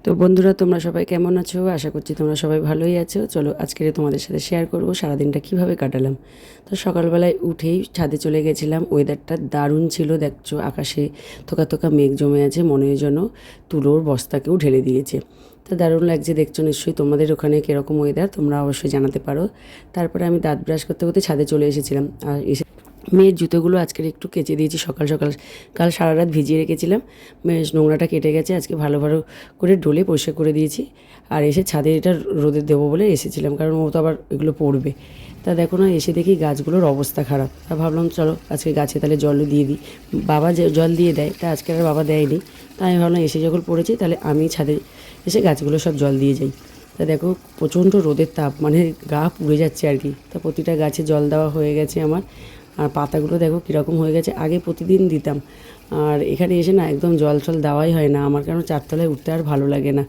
তো বন্ধুরা, তোমরা সবাই কেমন আছো? আশা করছি তোমরা সবাই ভালোই আছো। চলো আজকে তোমাদের সাথে শেয়ার করব সারাদিনটা কিভাবে কাটালাম। তো সকালবেলায় উঠেই ছাদে চলে গেছিলাম। ওয়েদারটা দারুণ ছিল, দেখছো আকাশে থোকা থোকা মেঘ জমে আছে, মনে হয় যেন তুলোর বস্তাকেও ঢেলে দিয়েছে। তো দারুণ লাগছে, দেখছো নিশ্চয়ই। তোমাদের ওখানে কীরকম ওয়েদার তোমরা অবশ্যই জানাতে পারো। তারপরে আমি দাঁত ব্রাশ করতে করতে ছাদে চলে এসেছিলাম। আর মেয়ের জুতোগুলো আজকের একটু কেচে দিয়েছি সকাল সকাল। কাল সারা রাত ভিজিয়ে রেখেছিলাম, বেশ নোংরাটা কেটে গেছে। আজকে ভালো ভালো করে ডলে পরিষ্কার করে দিয়েছি। আর এসে ছাদে এটা রোদে দেবো বলে এসেছিলাম, কারণ ও তো আবার এগুলো পড়বে। তা দেখো না, এসে দেখি গাছগুলোর অবস্থা খারাপ। তা ভাবলাম চলো আজকে গাছে তাহলে জলও দিয়ে দিই। বাবা যে জল দিয়ে দেয়, তা আজকে আর বাবা দেয়নি। তা আমি ভাবলাম এসে যখন পড়েছি তাহলে আমি ছাদে এসে গাছগুলো সব জল দিয়ে যাই। তা দেখো প্রচণ্ড রোদের তাপ, মানে গা পুড়ে যাচ্ছে আর কি। তা প্রতিটা গাছে জল দেওয়া হয়ে গেছে আমার। আর পাতাগুলো দেখো কীরকম হয়ে গেছে। আগে প্রতিদিন দিতাম, আর এখানে এসে না একদম জল টল দেওয়াই হয় না আমার, কারণ চারতলায় উঠতে আর ভালো লাগে না।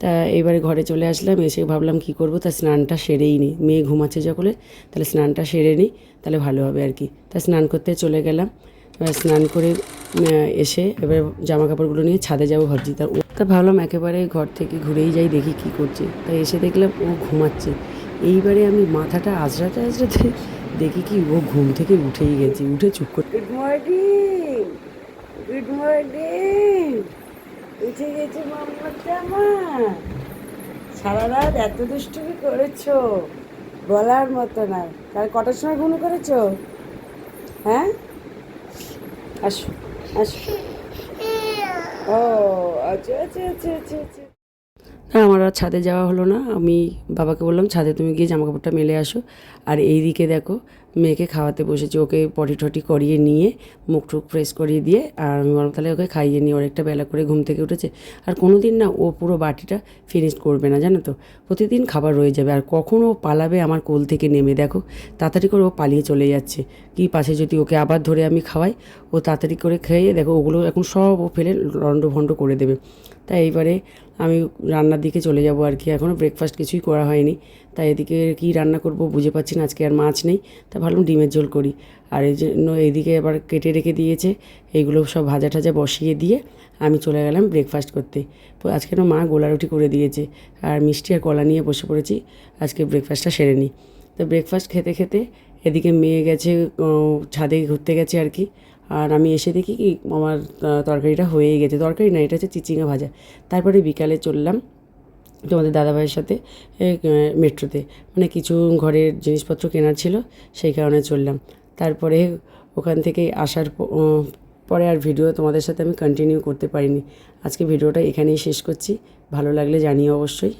তা এবারে ঘরে চলে আসলাম। এসে ভাবলাম কি করব, তা স্নানটা সেরেই নিই। মেয়ে ঘুমাচ্ছে যখন, তাহলে স্নানটা সেরে নিই, তাহলে ভালো হবে আর কি। তা স্নান করতে চলে গেলাম। স্নান করে এসে এবার জামা কাপড়গুলো নিয়ে ছাদে যাবো ভাবছি। তা ভাবলাম একেবারে ঘর থেকে ঘুরেই যাই, দেখি কি করছে। তাই এসে দেখলাম ও ঘুমাচ্ছে। এইবারে আমি মাথাটা আজরাতে আজরাতে দেখি কি ও ঘুম থেকে উঠেই গেছে। উঠে চুপ করে গুড মর্নিং, গুড মর্নিং, উঠে গেছে মাম্মাটা আমার। সারা রাত এত দুষ্টুমি করেছো বলার মতো না। তার কটার সময় ঘুম করেছো? হ্যাঁ, আসো আসো। ও আচ্ছা আচ্ছা আচ্ছা আচ্ছা আচ্ছা। হ্যাঁ, আমার আর ছাদে যাওয়া হলো না। আমি বাবাকে বললাম ছাদে তুমি গিয়ে জামা কাপড়টা মেলে আসো। আর এই দিকে দেখো মেয়েকে খাওয়াতে বসেছি। ওকে পটি টটি করিয়ে নিয়ে মুখ টুক ফ্রেশ করিয়ে দিয়ে, আর আমি বললাম তাহলে ওকে খাইয়ে নিই। অনেকটা বেলা করে ঘুম থেকে উঠেছে। আর কোনো দিন না ও পুরো বাটিটা ফিনিশ করবে না, জানো তো। প্রতিদিন খাবার রয়ে যাবে। আর কখন ও পালাবে আমার কোল থেকে নেমে, দেখো তাড়াতাড়ি করে ও পালিয়ে চলে যাচ্ছে। কি পাশে যদি ওকে আবার ধরে আমি খাওয়াই, ও তাড়াতাড়ি করে খেয়ে দেখো ওগুলো এখন সব ও ফেলে লণ্ডভণ্ড করে দেবে। তাই এইবারে আমি রান্নার দিকে চলে যাব আর কি। এখনও ব্রেকফাস্ট কিছুই করা হয়নি। তাই এদিকে কি রান্না করব বুঝে পাচ্ছি না। আজকে আর মাছ নেই, তা ভাবলাম ডিমের ঝোল করি। আর এই জন্য এইদিকে আবার কেটে রেখে দিয়েছে। এইগুলো সব ভাজা টাজা বসিয়ে দিয়ে আমি চলে গেলাম ব্রেকফাস্ট করতে। তো আজকে না মা গোলা রুটি করে দিয়েছে, আর মিষ্টি আর কলা নিয়ে বসে পড়েছি আজকে ব্রেকফাস্টটা সেরে নিই। তো ব্রেকফাস্ট খেতে খেতে এদিকে মেয়ে গেছে ছাদে ঘুরতে গেছে আর কি। আর আমি এসে দেখি কি আমার তরকারিটা হয়েই গেছে। তরকারি না, এটা হচ্ছে চিচিঙ্গা ভাজা। তারপরে বিকালে চললাম তোমাদের দাদাভাইয়ের সাথে মেট্রোতে, মানে কিছু ঘরের জিনিসপত্র কেনার ছিল, সেই কারণে চললাম। তারপরে ওখান থেকে আসার পরে আর ভিডিও তোমাদের সাথে আমি কন্টিনিউ করতে পারিনি। আজকে ভিডিওটা এখানেই শেষ করছি। ভালো লাগলে জানিও অবশ্যই।